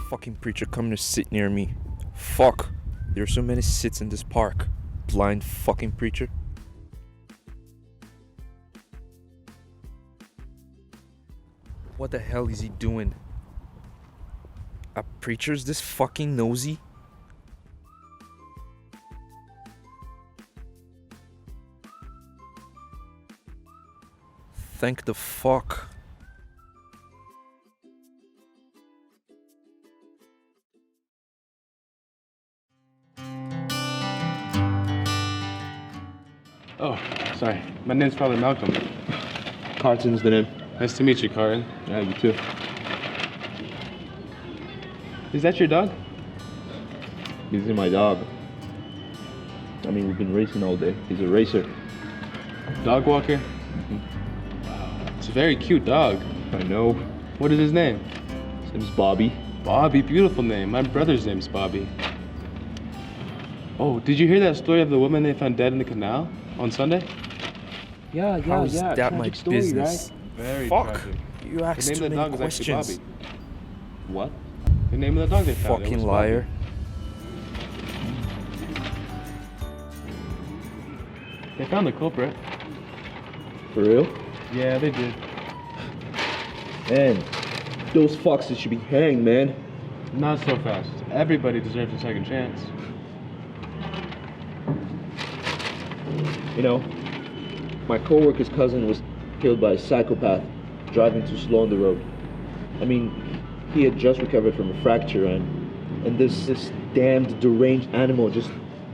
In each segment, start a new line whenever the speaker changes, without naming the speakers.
Fucking preacher coming to sit near me. Fuck. There are so many sits in this park. Blind fucking preacher. What the hell is he doing? A preacher's this fucking nosy? Thank the fuck.
Oh, sorry. My name's Father Malcolm.
Carton's the name.
Nice to meet you, Carton.
Yeah, you too.
Is that your dog?
This is my dog. I mean, we've been racing all day. He's a racer.
Dog walker? Mm-hmm. Wow. It's a very cute dog.
I know.
What is his name?
His name's Bobby.
Bobby, beautiful name. My brother's name's Bobby. Oh, did you hear that story of the woman they found dead in the canal on Sunday?
Yeah.
How is that my
story,
business?
right?
Very
Fuck.
tragic.
You
The
asked
name
too
of the
many
dog is actually
questions.
Bobby.
What?
The name of the dog they found. it
Fucking
was
liar.
Bobby. They found the culprit.
For real?
Yeah, they did.
Man, those foxes should be hanged, man.
Not so fast. Everybody deserves a second chance.
You know, my coworker's cousin was killed by a psychopath driving too slow on the road. I mean, he had just recovered from a fracture and this damned deranged animal just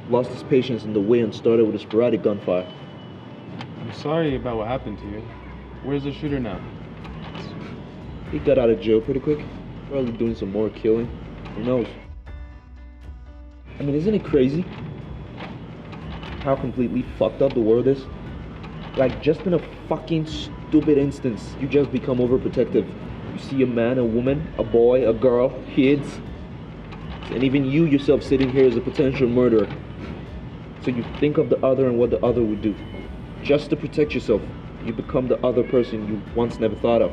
lost his patience in the way and started with a sporadic gunfire.
I'm sorry about what happened to you. Where's the shooter now?
He got out of jail pretty quick. Probably doing some more killing. Who knows? I mean, isn't it crazy how completely fucked up the world is? Like, just in a fucking stupid instance, you just become overprotective. You see a man, a woman, a boy, a girl, kids, and even you yourself sitting here as a potential murderer. So you think of the other and what the other would do. Just to protect yourself, you become the other person you once never thought of.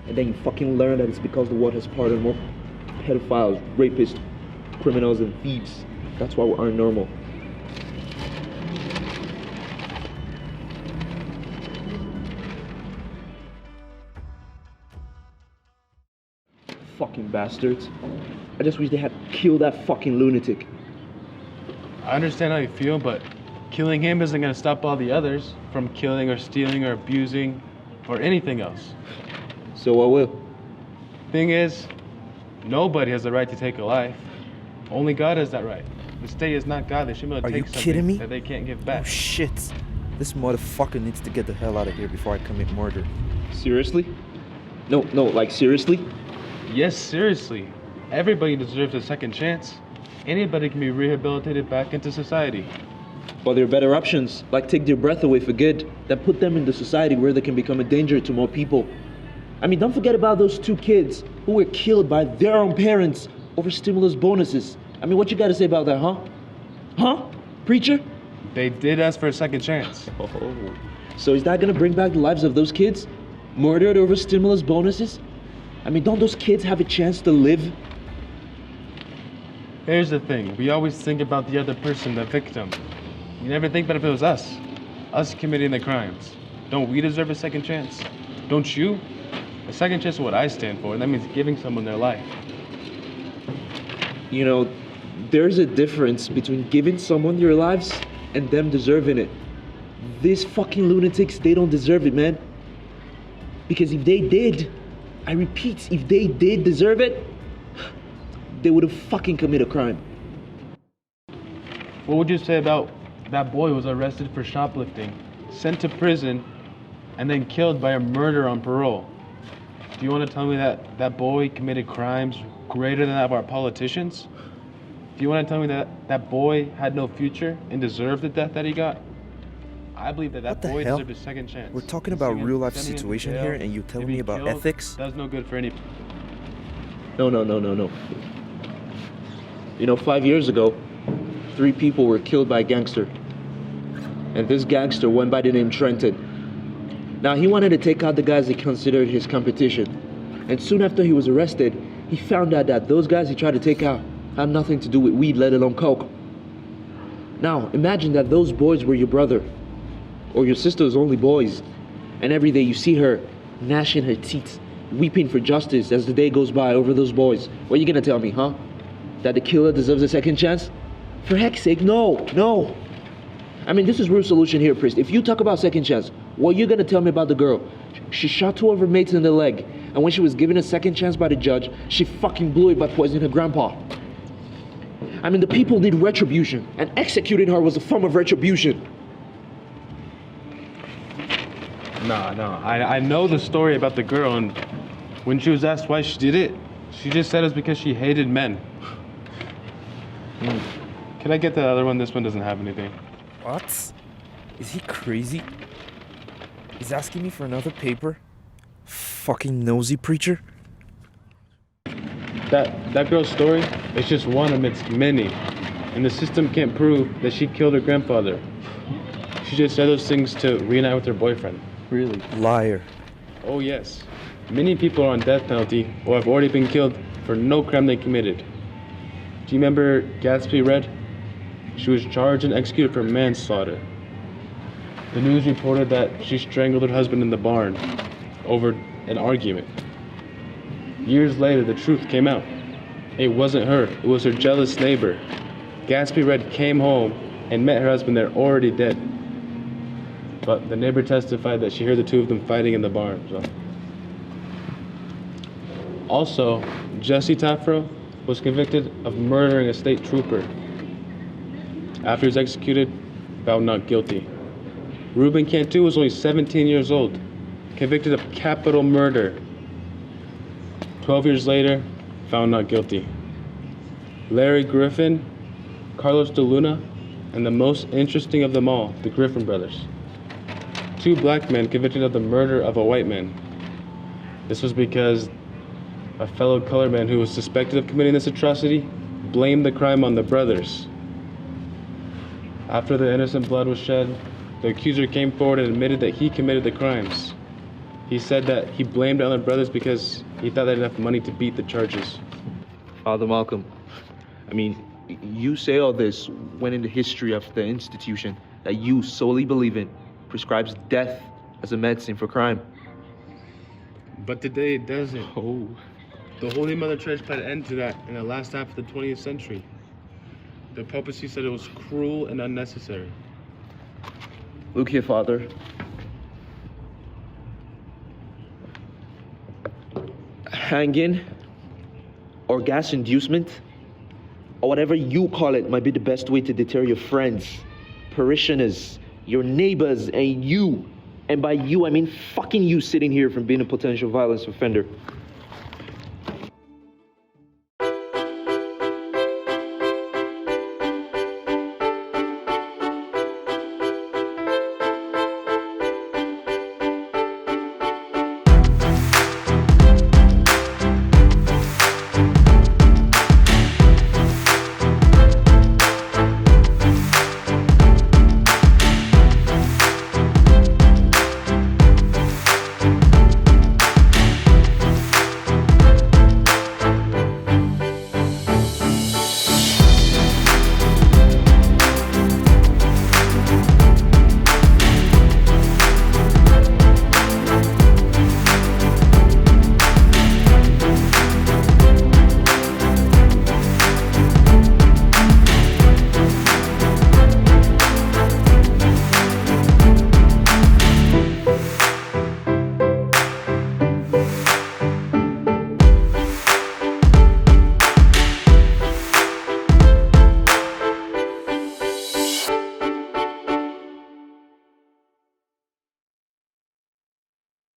And then you fucking learn that it's because the world has pardoned more pedophiles, rapists, criminals, and thieves. That's why we aren't normal. Fucking bastards. I just wish they had killed that fucking lunatic.
I understand how you feel, but killing him isn't gonna stop all the others from killing or stealing or abusing or anything else.
So what will?
Thing is, nobody has the right to take a life. Only God has that right. The state is not God. They should be able to
Are you
take
kidding
something
me?
that they can't give
Oh
back.
shit. This motherfucker needs to get the hell out of here before I commit murder.
Seriously? No, like seriously?
Yes, seriously. Everybody deserves a second chance. Anybody can be rehabilitated back into society.
But there are better options, like take their breath away for good, that put them in the society where they can become a danger to more people. I mean, don't forget about those 2 kids who were killed by their own parents over stimulus bonuses. I mean, what you gotta say about that, huh? Huh? Preacher?
They did ask for a second chance.
Oh. So is that gonna bring back the lives of those kids? Murdered over stimulus bonuses? I mean, don't those kids have a chance to live?
Here's the thing. We always think about the other person, the victim. You never think about if it was us committing the crimes. Don't we deserve a second chance? Don't you? A second chance is what I stand for, and that means giving someone their life.
You know, there's a difference between giving someone their lives and them deserving it. These fucking lunatics, they don't deserve it, man. Because if they did, I repeat, if they did deserve it, they would have fucking committed a crime.
What would you say about that boy who was arrested for shoplifting, sent to prison, and then killed by a murderer on parole? Do you want to tell me that that boy committed crimes greater than that of our politicians? Do you want to tell me that that boy had no future and deserved the death that he got? I believe that
What the
boy
hell?
deserved a second chance.
We're talking about
Sending him-
real life
sending him to
situation
jail,
here and you telling
to be
me about
killed,
ethics?
That's no good for any.
No. You know, 5 years ago, 3 people were killed by a gangster. And this gangster went by the name Trenton. Now, he wanted to take out the guys he considered his competition. And soon after he was arrested, he found out that those guys he tried to take out had nothing to do with weed, let alone coke. Now, imagine that those boys were your brother or your sister's only boys. And every day you see her gnashing her teeth, weeping for justice as the day goes by over those boys. What are you gonna tell me, huh? That the killer deserves a second chance? For heck's sake, no. I mean, this is real solution here, Priest. If you talk about second chance, what are you gonna tell me about the girl? She shot 2 of her mates in the leg, and when she was given a second chance by the judge, she fucking blew it by poisoning her grandpa. I mean, the people need retribution, and executing her was a form of retribution.
No. I know the story about the girl, and when she was asked why she did it, she just said it was because she hated men. Can I get the other one? This one doesn't have anything.
What? Is he crazy? He's asking me for another paper? Fucking nosy preacher.
That girl's story is just one amidst many, and the system can't prove that she killed her grandfather. She just said those things to reunite with her boyfriend.
Really?
Liar.
Oh yes, many people are on death penalty or have already been killed for no crime they committed. Do you remember Gatsby Red? She was charged and executed for manslaughter. The news reported that she strangled her husband in the barn over an argument. Years later, the truth came out. It wasn't her, it was her jealous neighbor. Gatsby Red came home and met her husband there already dead. But the neighbor testified that she heard the 2 of them fighting in the barn. So. Also, Jesse Tafro was convicted of murdering a state trooper. After he was executed, found not guilty. Ruben Cantu was only 17 years old, convicted of capital murder. 12 years later, found not guilty. Larry Griffin, Carlos De Luna, and the most interesting of them all, the Griffin brothers. 2 black men convicted of the murder of a white man. This was because a fellow colored man who was suspected of committing this atrocity blamed the crime on the brothers. After the innocent blood was shed, the accuser came forward and admitted that he committed the crimes. He said that he blamed it on the brothers because he thought they had enough money to beat the charges.
Father Malcolm, I mean, you say all this when in the history of the institution that you solely believe in prescribes death as a medicine for crime.
But today it doesn't.
Oh.
The Holy Mother Church put an end to that in the last half of the 20th century. The papacy said it was cruel and unnecessary.
Look here, Father. Hanging or gas inducement or whatever you call it might be the best way to deter your friends, parishioners, your neighbors, and you. And by you, I mean fucking you sitting here from being a potential violence offender.